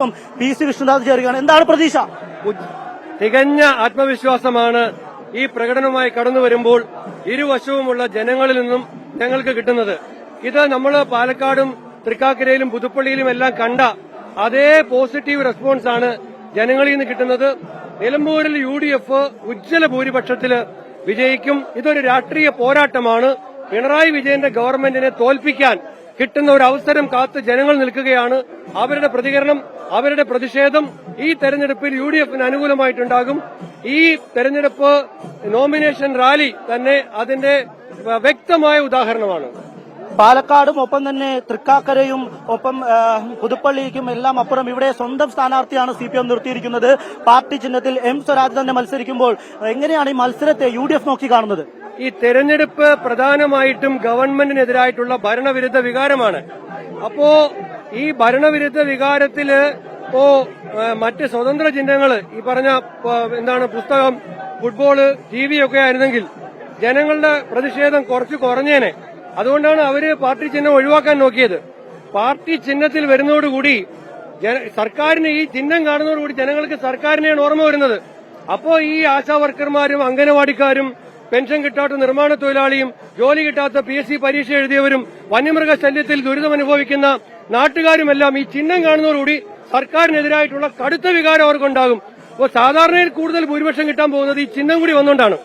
PC Krishnadas ചേരുകയാണ്. എന്താണ് പ്രതീക്ഷ? തികഞ്ഞ ആത്മവിശ്വാസമാണ് ഈ പ്രകടനവുമായി കടന്നു വരുമ്പോൾ ഇരുവശവുമുള്ള ജനങ്ങളിൽ നിന്നും ഞങ്ങൾക്ക് കിട്ടുന്നത്. ഇത് നമ്മൾ പാലക്കാടും തൃക്കാക്കരയിലും പുതുപ്പള്ളിയിലും എല്ലാം കണ്ട അതേ പോസിറ്റീവ് റെസ്പോൺസ് ആണ് ജനങ്ങളിൽ നിന്ന് കിട്ടുന്നത്. നിലമ്പൂരിൽ UDF ഉജ്ജ്വല ഭൂരിപക്ഷത്തില് വിജയിക്കും. ഇതൊരു രാഷ്ട്രീയ പോരാട്ടമാണ്. പിണറായി വിജയന്റെ ഗവൺമെന്റിനെ തോൽപ്പിക്കാൻ കിട്ടുന്ന ഒരു അവസരം കാത്ത് ജനങ്ങൾ നിൽക്കുകയാണ്. അവരുടെ പ്രതികരണം, അവരുടെ പ്രതിഷേധം ഈ തെരഞ്ഞെടുപ്പിൽ UDFന് അനുകൂലമായിട്ടുണ്ടാകും. ഈ തെരഞ്ഞെടുപ്പ് നോമിനേഷൻ റാലി തന്നെ അതിന്റെ വ്യക്തമായ ഉദാഹരണമാണ്. പാലക്കാടും ഒപ്പം തന്നെ തൃക്കാക്കരയും ഒപ്പം പുതുപ്പള്ളിക്കും എല്ലാം അപ്പുറം ഇവിടെ സ്വന്തം സ്ഥാനാർത്ഥിയാണ് CPM നിർത്തിയിരിക്കുന്നത്. പാർട്ടി ചിഹ്നത്തിൽ M സ്വരാജ് തന്നെ മത്സരിക്കുമ്പോൾ എങ്ങനെയാണ് ഈ മത്സരത്തെ UDF നോക്കി കാണുന്നത്? ഈ തെരഞ്ഞെടുപ്പ് പ്രധാനമായിട്ടും ഗവൺമെന്റിനെതിരായിട്ടുള്ള ഭരണവിരുദ്ധ വികാരമാണ്. അപ്പോ ഈ ഭരണവിരുദ്ധ വികാരത്തില് മറ്റ് സ്വതന്ത്ര ചിഹ്നങ്ങള് ഈ പറഞ്ഞ പുസ്തകം, ഫുട്ബോള്, TV ഒക്കെ ആയിരുന്നെങ്കിൽ ജനങ്ങളുടെ പ്രതിഷേധം കുറച്ച് കുറഞ്ഞേനെ. അതുകൊണ്ടാണ് അവര് പാർട്ടി ചിഹ്നം ഒഴിവാക്കാൻ നോക്കിയത്. പാർട്ടി ചിഹ്നത്തിൽ വരുന്നതോടുകൂടി സർക്കാരിന് ഈ ചിഹ്നം കാണുന്നതോടുകൂടി ജനങ്ങൾക്ക് സർക്കാരിനെയാണ് ഓർമ്മ വരുന്നത്. അപ്പോ ഈ ആശാ വർക്കർമാരും അംഗനവാടിക്കാരും പെൻഷൻ കിട്ടാത്ത നിർമ്മാണ തൊഴിലാളിയും ജോലി കിട്ടാത്ത PSC പരീക്ഷ എഴുതിയവരും വന്യമൃഗ ശല്യത്തിൽ ദുരിതമനുഭവിക്കുന്ന നാട്ടുകാരുമെല്ലാം ഈ ചിഹ്നം കാണുന്നതോടുകൂടി സർക്കാരിനെതിരായിട്ടുള്ള കടുത്ത വികാരം അവർക്കുണ്ടാകും. അപ്പോൾ സാധാരണയിൽ കൂടുതൽ ഭൂരിപക്ഷം കിട്ടാൻ പോകുന്നത് ഈ ചിഹ്നം കൂടി വന്നുകൊണ്ടാണ്.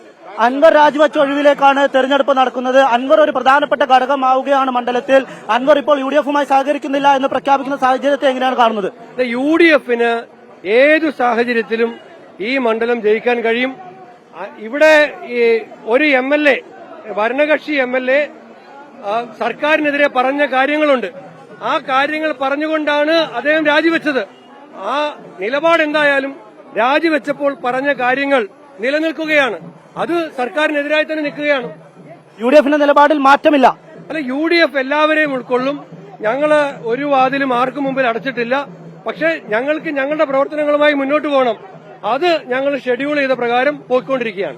അൻവർ രാജിവെച്ച ഒഴിവിലേക്കാണ് തെരഞ്ഞെടുപ്പ് നടക്കുന്നത്. അൻവർ ഒരു പ്രധാനപ്പെട്ട ഘടകമാവുകയാണ് മണ്ഡലത്തിൽ. അൻവർ ഇപ്പോൾ UDFുമായി സഹകരിക്കുന്നില്ല എന്ന് പ്രഖ്യാപിക്കുന്ന സാഹചര്യത്തെ എങ്ങനെയാണ് കാണുന്നത്? UDFന് ഏതു സാഹചര്യത്തിലും ഈ മണ്ഡലം ജയിക്കാൻ കഴിയും. ഇവിടെ ഒരു MLA, ഭരണകക്ഷി MLA സർക്കാരിനെതിരെ പറഞ്ഞ കാര്യങ്ങളുണ്ട്. ആ കാര്യങ്ങൾ പറഞ്ഞുകൊണ്ടാണ് അദ്ദേഹം രാജിവെച്ചത്. ആ നിലപാട് എന്തായാലും രാജിവെച്ചപ്പോൾ പറഞ്ഞ കാര്യങ്ങൾ നിലനിൽക്കുകയാണ്. അത് സർക്കാരിനെതിരായി തന്നെ നിൽക്കുകയാണ്. UDFന്റെ നിലപാടിൽ മാറ്റമില്ല. അല്ല, UDF എല്ലാവരെയും ഉൾക്കൊള്ളും. ഞങ്ങള് ഒരു വാതിലും ആർക്കും മുമ്പിൽ അടച്ചിട്ടില്ല. പക്ഷെ ഞങ്ങൾക്ക് ഞങ്ങളുടെ പ്രവർത്തനങ്ങളുമായി മുന്നോട്ട് പോകണം. അത് ഞങ്ങൾ ഷെഡ്യൂൾ ചെയ്ത പ്രകാരം പോയിക്കൊണ്ടിരിക്കുകയാണ്.